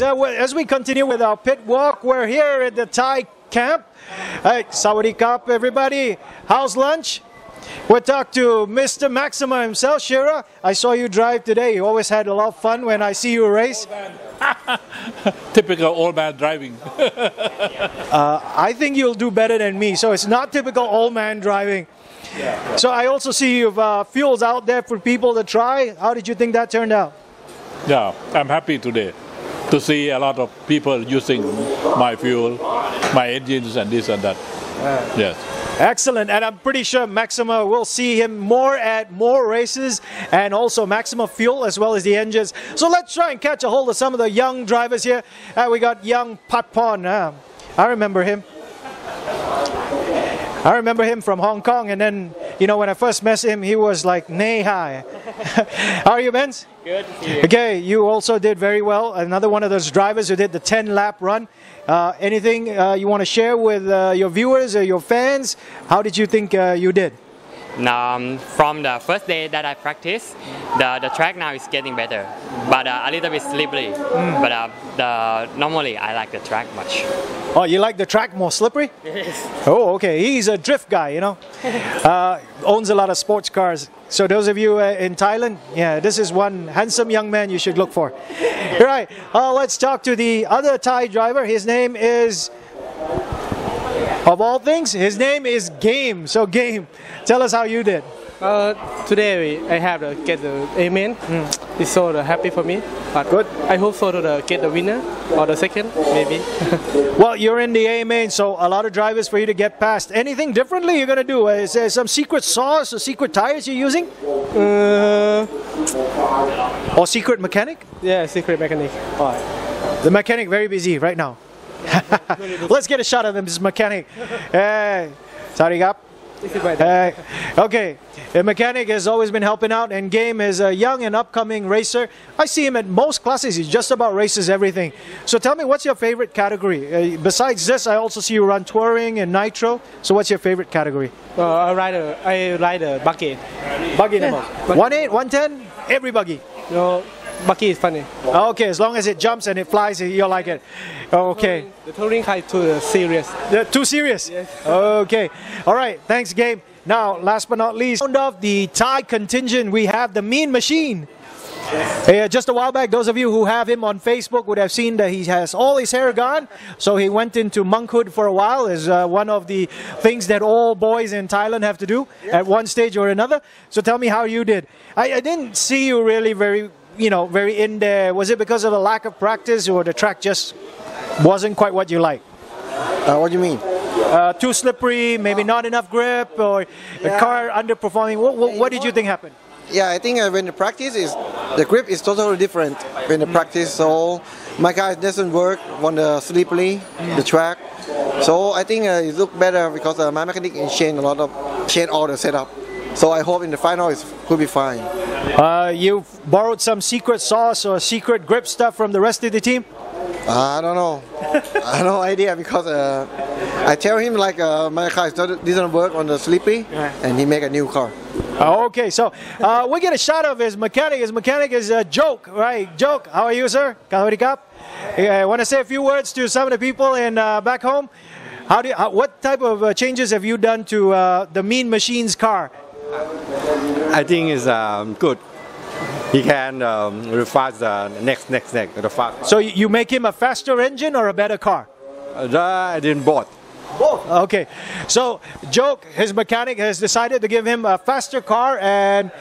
guys, as we continue with our pit walk, we're here at the Thai camp. Hey, Sawadee Kap, everybody. How's lunch? We'll talk to Mr. Maxima himself. Shira, I saw you drive today. You always had a lot of fun when I see you race. Typical old man driving. I think you'll do better than me. So it's not typical old man driving. Yeah. So I also see you've fuels out there for people to try. How did you think that turned out? Yeah, I'm happy today to see a lot of people using my fuel, my engines and this and that. Yes. Excellent, and I'm pretty sure Maxima will see him more at more races and also Maxima fuel as well as the engines. So let's try and catch a hold of some of the young drivers here. We got young Patpon. I remember him. I remember him from Hong Kong, and then, you know, when I first met him, he was like, nay, hi. How are you, Benz? Good. Okay, you also did very well. Another one of those drivers who did the 10-lap run. Anything you want to share with your viewers or your fans? How did you think you did? From the first day that I practiced, the track now is getting better, but a little bit slippery. But normally I like the track much. Oh, you like the track more slippery? Yes. Oh, okay. He's a drift guy, you know. Owns a lot of sports cars. So those of you in Thailand, yeah, this is one handsome young man you should look for. Right. Let's talk to the other Thai driver. His name is, of all things, his name is Game. So Game, tell us how you did. Today I have to get the amen. It's so happy for me. But good. I hope so to get the winner or the second, maybe. Well, you're in the A main, so a lot of drivers for you to get past. Anything differently you're gonna do? Is there some secret sauce or secret tires you're using? Or secret mechanic? Yeah, secret mechanic. All right. The mechanic very busy right now. Let's get a shot of him, this mechanic. Hey, sorry, Gap. Okay, the mechanic has always been helping out, and Game is a young and upcoming racer. I see him at most classes. He just about races everything. So tell me, what's your favorite category? Besides this, I also see you run touring and nitro. So what's your favorite category? I ride a buggy. Buggy number? 1.8, 110? Every buggy? No, buggy is funny. Okay, as long as it jumps and it flies, you'll like it. Okay. The touring car is too serious. Too serious? Yes. Okay. All right. Thanks, Game. Now, last but not least, round of the Thai contingent, we have the Mean Machine. Just a while back, those of you who have him on Facebook would have seen that he has all his hair gone. So he went into monkhood for a while, is one of the things that all boys in Thailand have to do at one stage or another. So tell me how you did. I didn't see you really very in there. Was it because of a lack of practice, or the track just wasn't quite what you like? What do you mean? Too slippery, maybe not enough grip, or the car underperforming. What did you think happened? Yeah, I think when the practice the grip is totally different when the practice. So my car doesn't work on the slippery, the track. So I think it looked better because my mechanic changed all the setup. So I hope in the final it could be fine. You borrowed some secret sauce or secret grip stuff from the rest of the team? I don't know. I have no idea because I tell him like my car doesn't work on the slippery, and he make a new car. Okay, so we get a shot of his mechanic. His mechanic is Joke, right? Joke, how are you, sir? I want to say a few words to some of the people in back home. What type of changes have you done to the Mean Machine's car? I think it's good. He can refine the next. So you make him a faster engine or a better car? I didn't both. Both. Okay. So Joke, his mechanic, has decided to give him a faster car and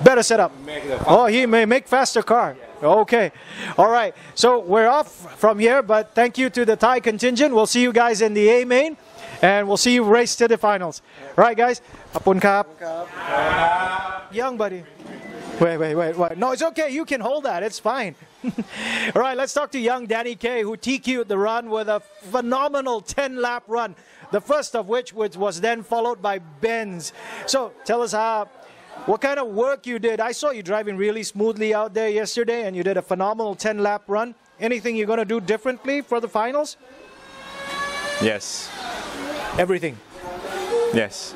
better setup. Oh, he may make faster car. Okay. All right. So we're off from here, but thank you to the Thai contingent. We'll see you guys in the A main, and we'll see you race to the finals. All right, guys. Apun kap. Young buddy. Wait. No, it's okay. You can hold that. It's fine. All right, let's talk to young Danny K, who TQ'd the run with a phenomenal 10-lap run. The first of which was then followed by Benz. So tell us what kind of work you did. I saw you driving really smoothly out there yesterday, and you did a phenomenal 10-lap run. Anything you're going to do differently for the finals? Yes. Everything? Yes.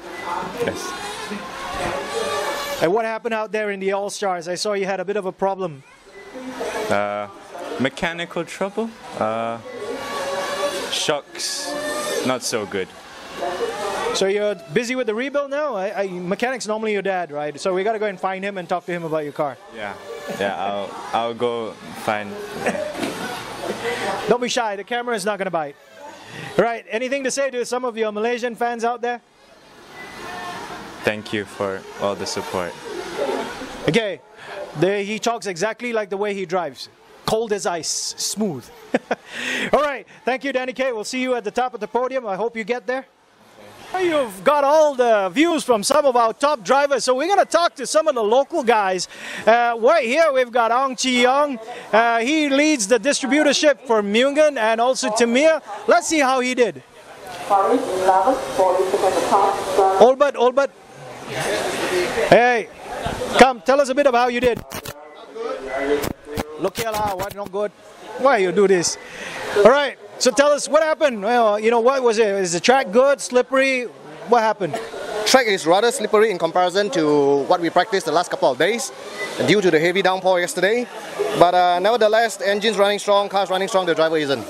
And what happened out there in the All-Stars? I saw you had a bit of a problem. Mechanical trouble? Shocks, not so good. So you're busy with the rebuild now? Mechanic's normally your dad, right? So we got to go and find him and talk to him about your car. Yeah, I'll go find. Don't be shy, the camera is not going to bite. Right, anything to say to some of your Malaysian fans out there? Thank you for all the support. Okay, he talks exactly like the way he drives. Cold as ice, smooth. All right, thank you, Danny K. We'll see you at the top of the podium. I hope you get there. You've got all the views from some of our top drivers, so we're going to talk to some of the local guys. Right here we've got Ong Chi Yong. He leads the distributorship for Mungan and also Tamir. Let's see how he did. Olbert. Hey, come, tell us a bit about how you did. Look here, what not good? Why you do this? All right. So tell us what happened. Well, you know, what was it? Is the track good, slippery? What happened? Track is rather slippery in comparison to what we practiced the last couple of days due to the heavy downpour yesterday. But nevertheless, the engine's running strong, car's running strong, the driver isn't.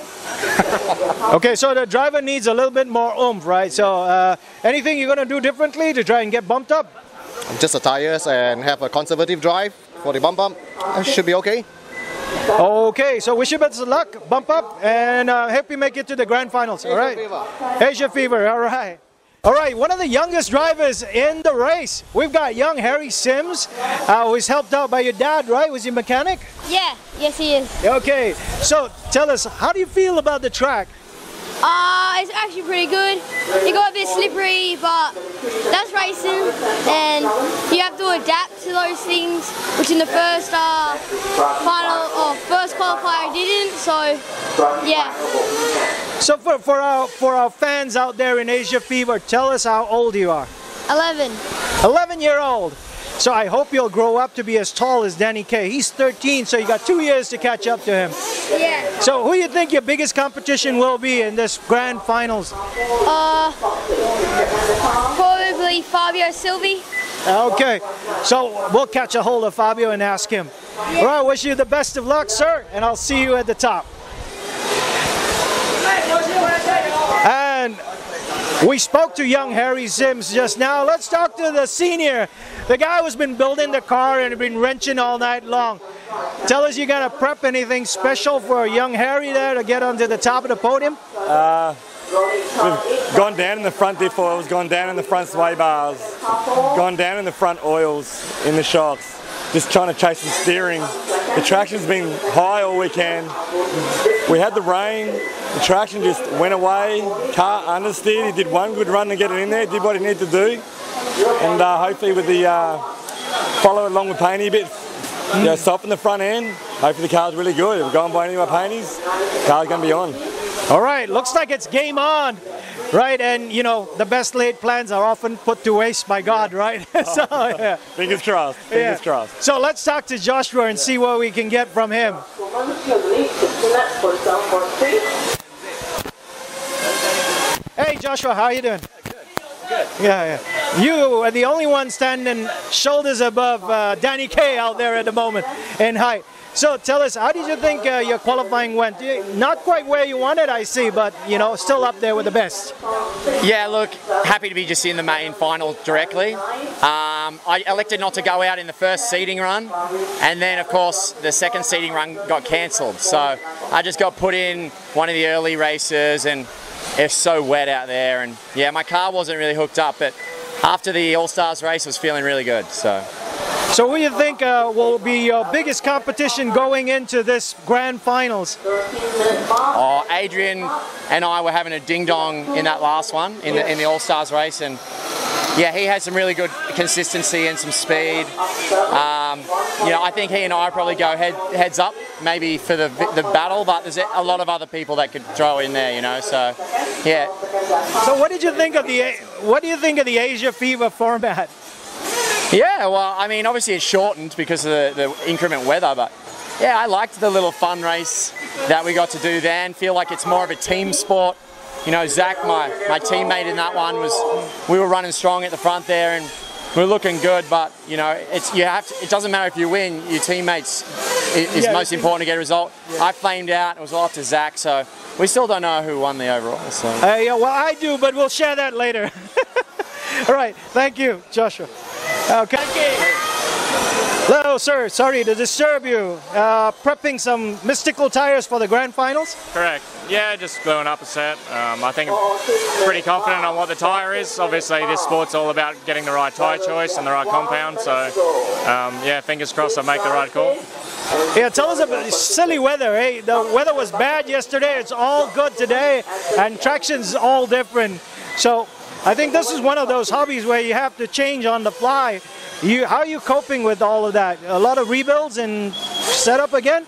Okay, so the driver needs a little bit more oomph, right? So anything you're going to do differently to try and get bumped up? Just the tires and have a conservative drive for the bump up. Should be okay. Okay, so wish you best of luck, bump up, and hope you make it to the grand finals, all right? ASIAFEVER, all right. All right, one of the youngest drivers in the race. We've got young Harry Sims, who's helped out by your dad, right? Was he a mechanic? Yeah, yes he is. Okay, so tell us, how do you feel about the track? It's actually pretty good. It got a bit slippery, but that's racing, and you have to adapt to those things, which in the first first qualifier I didn't. So yeah. So for our fans out there in ASIAFEVER, tell us how old you are. 11. 11-year-old. So I hope you'll grow up to be as tall as Danny K. He's 13, so you got 2 years to catch up to him. Yeah. So who do you think your biggest competition will be in this grand finals? Probably Fabio Silvi. Okay, so we'll catch a hold of Fabio and ask him. Yeah. All right, wish you the best of luck, sir, and I'll see you at the top. And we spoke to young Harry Sims just now. Let's talk to the senior, the guy who's been building the car and been wrenching all night long. Tell us, you gonna prep anything special for young Harry there to get onto the top of the podium? We've gone down in the front diff oils, gone down in the front sway bars, gone down in the front oils, in the shocks. Just trying to chase some steering. The traction's been high all weekend. We had the rain, the traction just went away, car understeered. He did one good run to get it in there, did what he needed to do. And hopefully with the follow along with Painty a bit, you know, soften the front end. Hopefully the car's really good. If we're going by any of my Painties, the car's going to be on. All right, looks like it's game on, right? And you know, the best laid plans are often put to waste by God, right? So, yeah. Fingers crossed, fingers crossed. So let's talk to Joshua and see what we can get from him. Hey Joshua, how are you doing? Good. Yeah. You are the only one standing shoulders above Danny K out there at the moment in height. So tell us, how did you think your qualifying went? Not quite where you wanted, I see, but you know, still up there with the best. Yeah, look, happy to be just in the main final directly. I elected not to go out in the first seeding run, and then of course the second seeding run got cancelled. So I just got put in one of the early races, and it's so wet out there, and yeah, my car wasn't really hooked up, but after the All-Stars race, I was feeling really good. So what do you think will be your biggest competition going into this grand finals? Oh, Adrian and I were having a ding-dong in that last one, in the All-Stars race, and yeah, he had some really good consistency and some speed. You know, I think he and I probably go heads up, maybe for the battle, but there's a lot of other people that could throw in there, you know. So, yeah. So, what did you think of the ASIAFEVER format? Yeah, well, I mean, obviously it's shortened because of the inclement weather, but yeah, I liked the little fun race that we got to do then. Feel like it's more of a team sport. You know, Zach, my teammate in that one, we were running strong at the front there, and we're looking good, but you know, it doesn't matter if you win. Your teammates is most important to get a result. Yeah. I flamed out. It was all up to Zach, so we still don't know who won the overall. So. Yeah, well, I do, but we'll share that later. All right, thank you, Joshua. Okay. Hello, sir. Sorry to disturb you. Prepping some mystical tires for the grand finals? Correct. Yeah, just gluing up a set. I think I'm pretty confident on what the tyre is. Obviously, this sport's all about getting the right tyre choice and the right compound. So, yeah, fingers crossed I make the right call. Yeah, tell us about the silly weather. Hey, the weather was bad yesterday. It's all good today, and traction's all different. So, I think this is one of those hobbies where you have to change on the fly. How are you coping with all of that? A lot of rebuilds and setup again?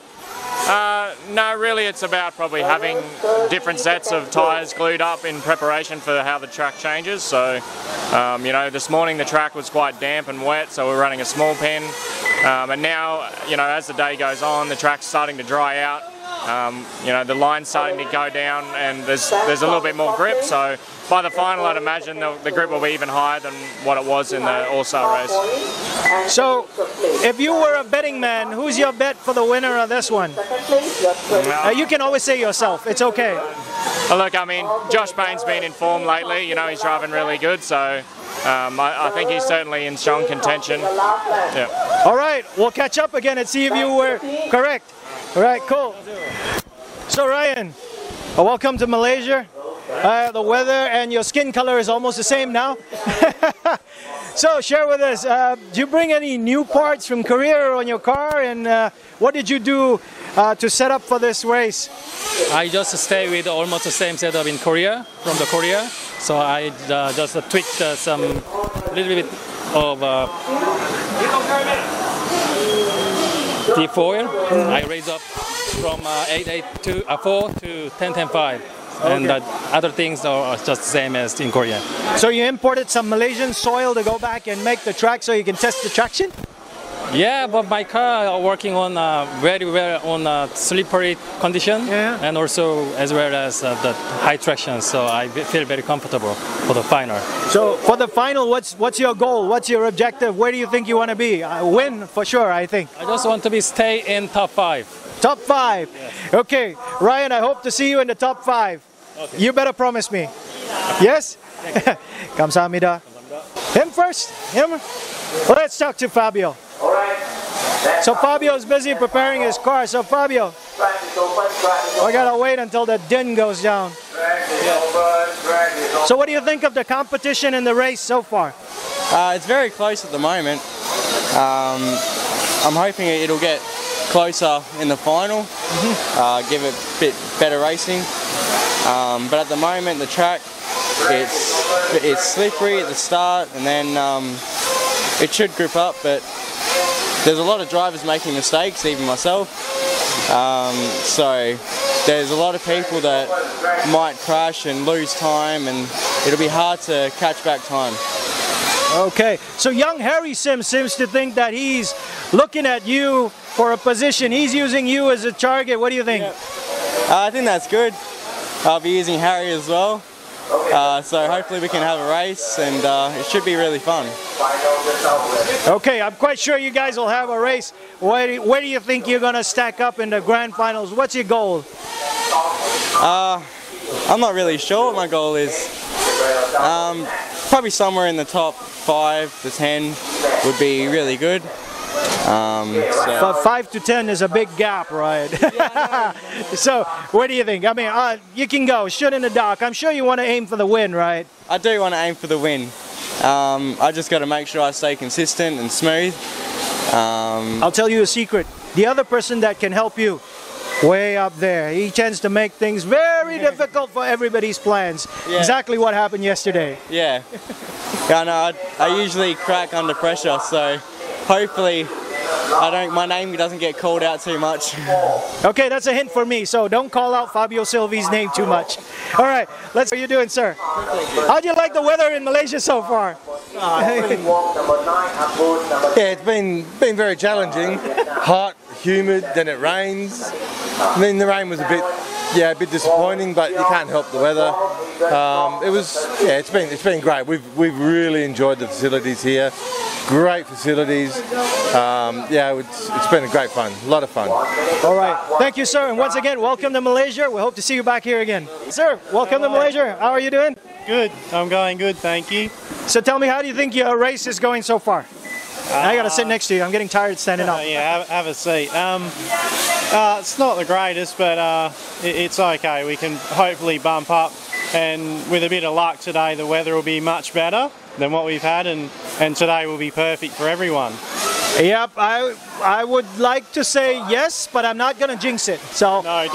No, really it's about probably having different sets of tyres glued up in preparation for how the track changes. So, you know, this morning the track was quite damp and wet, so we're running a small pen. And now, you know, as the day goes on, the track's starting to dry out. You know, the line's starting to go down and there's a little bit more grip, so by the final I'd imagine the grip will be even higher than what it was in the All-Star race. So, if you were a betting man, who's your bet for the winner of this one? You can always say yourself, it's okay. Well, look, I mean, Josh Payne's been in form lately, you know, he's driving really good, so I think he's certainly in strong contention. Yeah. All right, we'll catch up again and see if you were correct. All right, cool. So Ryan, welcome to Malaysia. The weather and your skin color is almost the same now. So share with us, do you bring any new parts from Korea on your car, and what did you do to set up for this race? I just stay with almost the same setup in Korea, from the Korea. So I just tweaked some little bit of D4. I raised up from 8.4 to 10.5. And other things are just the same as in Korea. So you imported some Malaysian soil to go back and make the track so you can test the traction? Yeah, but my car are working on very well on slippery condition, and also as well as the high traction. So I feel very comfortable for the final. So for the final, what's your goal? What's your objective? Where do you think you want to be? Win for sure, I think. I just want to stay in top 5. Top 5. Yes. Okay, Ryan, I hope to see you in the top 5. Okay. You better promise me. Yes? Kamsahamnida. Him first. Him. Let's talk to Fabio. So Fabio's busy preparing his car. So Fabio, I gotta wait until the din goes down. So what do you think of the competition in the race so far? It's very close at the moment. I'm hoping it'll get closer in the final, give it a bit better racing. But at the moment the track, it's slippery at the start, and then it should grip up, but there's a lot of drivers making mistakes, even myself. So there's a lot of people that might crash and lose time, and it'll be hard to catch back time. Okay, so young Harry Sims seems to think that he's looking at you for a position. He's using you as a target. What do you think? I think that's good. I'll be using Harry as well. So hopefully we can have a race, and it should be really fun. Okay, I'm quite sure you guys will have a race. Where do you think you're going to stack up in the grand finals? What's your goal? I'm not really sure what my goal is. Probably somewhere in the top 5 to 10 would be really good. But 5 to 10 is a big gap, right? So, what do you think? I mean, you can go, shoot in the dark. I'm sure you want to aim for the win, right? I do want to aim for the win. I just got to make sure I stay consistent and smooth. I'll tell you a secret. The other person that can help you, way up there, he tends to make things very difficult for everybody's plans. Yeah. Exactly what happened yesterday. Yeah. I usually crack under pressure, so hopefully my name doesn't get called out too much. Okay, that's a hint for me, so don't call out Fabio Silvi's name too much. All right, how are you doing, sir? How do you like the weather in Malaysia so far? Yeah, it's been very challenging. Hot, humid, then it rains. I mean, the rain was a bit yeah, a bit disappointing, but you can't help the weather. It's been great. We've really enjoyed the facilities here. Great facilities. It's been a great fun. A lot of fun. All right. Thank you, sir. And once again, welcome to Malaysia. We hope to see you back here again. Sir, welcome to Malaysia. How are you doing? Good. I'm going good, thank you. So tell me, how do you think your race is going so far? I got to sit next to you. I'm getting tired standing up. Yeah, have a seat. It's not the greatest, but it's okay. We can hopefully bump up, and with a bit of luck today, the weather will be much better than what we've had, and today will be perfect for everyone. Yep, I would like to say yes, but I'm not going to jinx it. So no,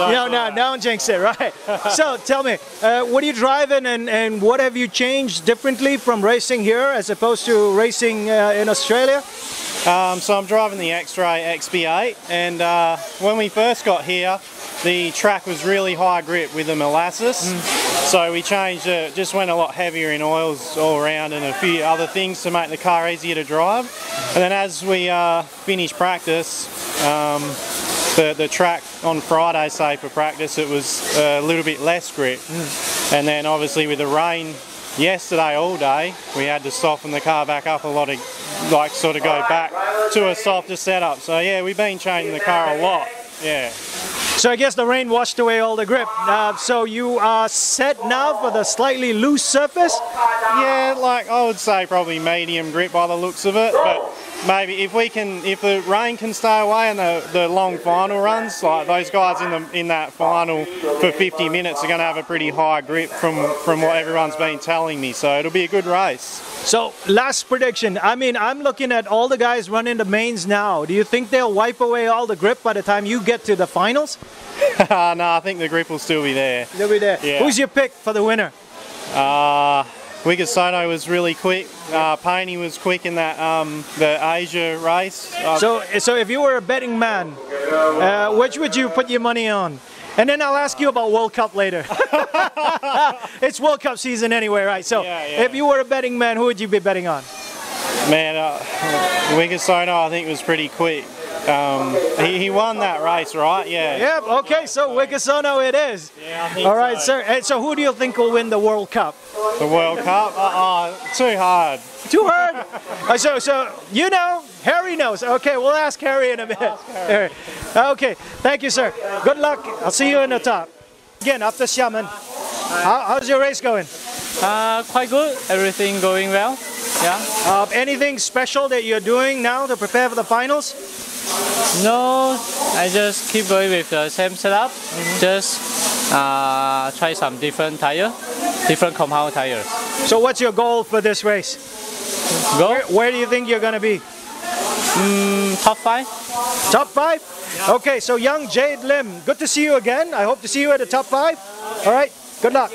don't jinx it, right? So tell me, what are you driving, and what have you changed differently from racing here as opposed to racing in Australia? So I'm driving the X-Ray XB8, and when we first got here, the track was really high grip with the molasses. So we changed it, just went a lot heavier in oils all around and a few other things to make the car easier to drive. And then as we finished practice, the track on Friday, say for practice, it was a little bit less grip. And then obviously with the rain yesterday all day, we had to soften the car back up a lot, sort of go back to a softer setup. So yeah, we've been changing the car a lot. Yeah. So I guess the rain washed away all the grip. So you are set now for the slightly loose surface? Yeah, I would say probably medium grip by the looks of it, but maybe if the rain can stay away and the long final runs, like those guys in that final for 50 minutes are going to have a pretty high grip from what everyone's been telling me, so it'll be a good race. So last prediction, I mean, I'm looking at all the guys running the mains now. Do you think they'll wipe away all the grip by the time you get to the finals? No, I think the grip will still be there. They'll be there. Yeah. Who's your pick for the winner? Wigasono was really quick. Paney was quick in that the Asia race. So if you were a betting man, which would you put your money on? And then I'll ask you about World Cup later. It's World Cup season anyway, right? So if you were a betting man, who would you be betting on? Man, Wigasono I think was pretty quick. He won that race, right? Yeah. Yep, okay, so Wigasono it is. Yeah, I think all right, sir. And so who do you think will win the World Cup? The World Cup? Too hard. Too hard? So you know, Harry knows. Okay, we'll ask Harry in a minute. Okay, thank you, sir. Good luck. I'll see you in the top. Again, after Xiamen. How's your race going? Quite good. Everything going well. Yeah. Anything special that you're doing now to prepare for the finals? No, I just keep going with the same setup. Just try some different tire, different compound tires. So what's your goal for this race? Goal? Where do you think you're going to be? Top 5. Top 5? Yeah. Okay, so young Jade Lim, good to see you again. I hope to see you at the top 5. All right, good luck.